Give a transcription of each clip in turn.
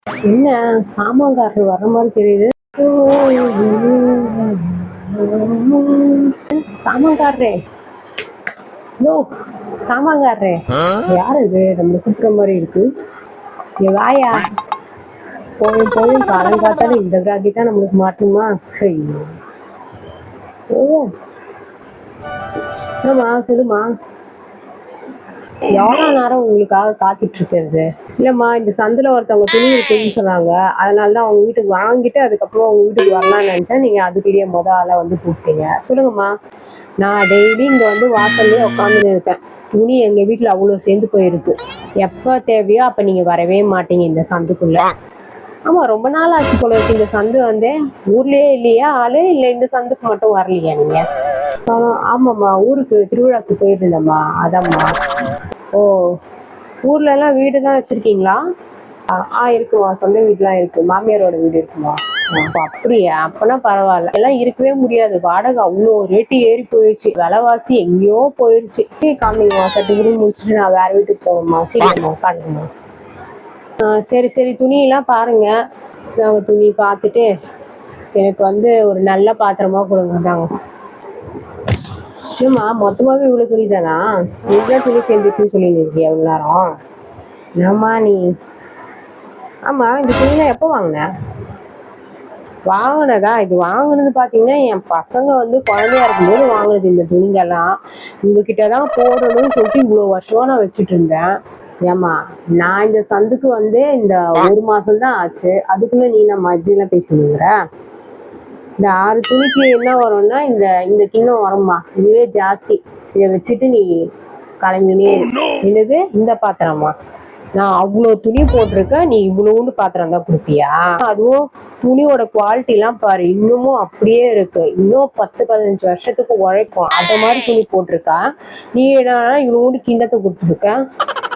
என்ன சாமான்காரர் வர்ற மாதிரி தெரியுது. சாமான்காரரே, யோ சாமான்காரரே, யார் இது? நம்ம கூப்பிட்ற மாதிரி இருக்கு. வாயா, போயும் போயும் காலம் காத்தாலும் இந்த கிராக்கி தான் நம்மளுக்கு மாட்டுமா? ஓ என்னம்மா சொல்லுமா, எவ்வளோ நேரம் உங்களுக்காக காத்துட்டு இருக்கிறது? இல்லைம்மா, இந்த சந்தில் ஒருத்தவங்க துணி இருக்குன்னு சொன்னாங்க, அதனால தான் அவங்க வீட்டுக்கு வாங்கிட்டு அதுக்கப்புறம் அவங்க வீட்டுக்கு வரலான்னு நினச்சேன். நீங்கள் அதுக்கிடையே ஆளை வந்து கூப்பிட்டீங்க. சொல்லுங்கம்மா. நான் டெய்லி இங்கே வந்து வாசல்லே உட்காந்துன்னு இருக்கேன். துணி எங்கள் வீட்டில் அவ்வளோ சேர்ந்து போயிருக்கு. எப்போ தேவையோ அப்போ நீங்கள் வரவே மாட்டீங்க இந்த சந்துக்குள்ளே. ஆமாம், ரொம்ப நாள் ஆச்சு போல இருக்கு இந்த சந்து வந்து. ஊர்லேயே இல்லையா ஆளு? இல்லை இந்த சந்துக்கு மட்டும் வரலையா நீங்கள்? ஆமாம்மா, ஊருக்கு திருவிழாக்கு போயிருந்தேம்மா, அதாம்மா. ஓ, ஊர்ல எல்லாம் வீடு தான் வச்சிருக்கீங்களா? இருக்குமா, சொந்த வீடுலாம் இருக்கு. மாமியாரோட வீடு இருக்குமா? அப்படியா? அப்பனா பரவாயில்ல. எல்லாம் இருக்கவே முடியாது, வாடகை அவ்வளோ ரேட்டு ஏறி போயிடுச்சு, விலைவாசி எங்கேயோ போயிடுச்சு. காமிங்கம்மா, சட்டுக்குன்னு முடிச்சுட்டு நான் வேற வீட்டுக்கு போகணுமா? சரிம்மா, காட்டுங்கம்மா. சரி சரி, துணியெல்லாம் பாருங்க. நாங்கள் துணி பார்த்துட்டு எனக்கு வந்து ஒரு நல்ல பாத்திரமா கொடுங்க. நாங்க இல்லைம்மா, மொத்தமாகவே இவ்வளோ துணி தானா? இதுதான் துணி சேர்ந்துச்சுன்னு சொல்லியிருக்கீங்க எவ்வளோ நேரம்? என்னம்மா நீ? ஆமாம், இந்த துணிலாம் எப்போ வாங்கினேன்? வாங்கினதா? இது வாங்கினது பார்த்தீங்கன்னா என் பசங்க வந்து குழந்தையா இருக்கும்போது வாங்கினது இந்த துணிங்கெல்லாம். உங்ககிட்ட தான் போடணும்னு சொல்லிட்டு இவ்வளோ வருஷமாக நான் வச்சுட்டு இருந்தேன். ஏம்மா, நான் இந்த சந்துக்கு வந்து இந்த ஒரு மாதம் தான் ஆச்சு, அதுக்குள்ளே நீ நம்ம இப்படிலாம் பேசினுங்கிற? இந்த 6 துணிக்கு என்ன வரும்னா இந்த இந்த கிண்ணம் வரும்மா, இதுவே ஜாஸ்தி. இதை வச்சுட்டு நீ கிளம்பினே. என்னது இந்த பாத்திரமா? நான் அவ்வளோ துணி போட்டிருக்கேன், நீ இவ்வளோண்டு பாத்திரம் தான் கொடுப்பியா? அதுவும் துணியோட குவாலிட்டிலாம் பாரு, இன்னமும் அப்படியே இருக்கு. இன்னும் 10-15 வருஷத்துக்கு உழைக்கும், அந்த மாதிரி துணி போட்டிருக்கா. நீ என்னன்னா இவ்வளோண்டு கிண்ணத்தை கொடுத்துருக்க.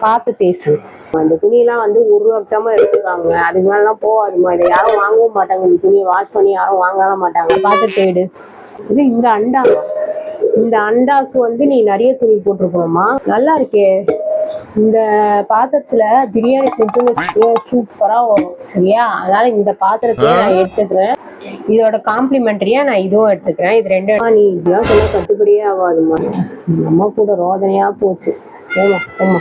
பார்த்து பேசு. அந்த துணியெல்லாம் வந்து 1 ரூபாய்க்கு தான் எடுத்துருக்காங்க, அதுக்கு மேலாம் போகாதுமா. இதை யாரும் வாங்கவும் மாட்டாங்க, இந்த துணியை வாஷ் பண்ணி யாரும் வாங்கலாம் மாட்டாங்க. பார்த்து தேடு. இது இந்த அண்டா, இந்த அண்டாக்கு வந்து நீ நிறைய துணி போட்டிருக்கணுமா? நல்லா இருக்கே. இந்த பாத்திரத்துல பிரியாணி செஞ்சு சூப்பரா வரும், சரியா? அதனால இந்த பாத்திரத்தையே நான் எடுத்துக்கிறேன். இதோட காம்ப்ளிமெண்டரியா நான் இதுவும் எடுத்துக்கிறேன். இது 2 நீ இதெல்லாம் சொல்ல கட்டுப்படியே ஆகாதுமா. நம்ம கூட ரோதனையா போச்சு. ஆமா ஆமா.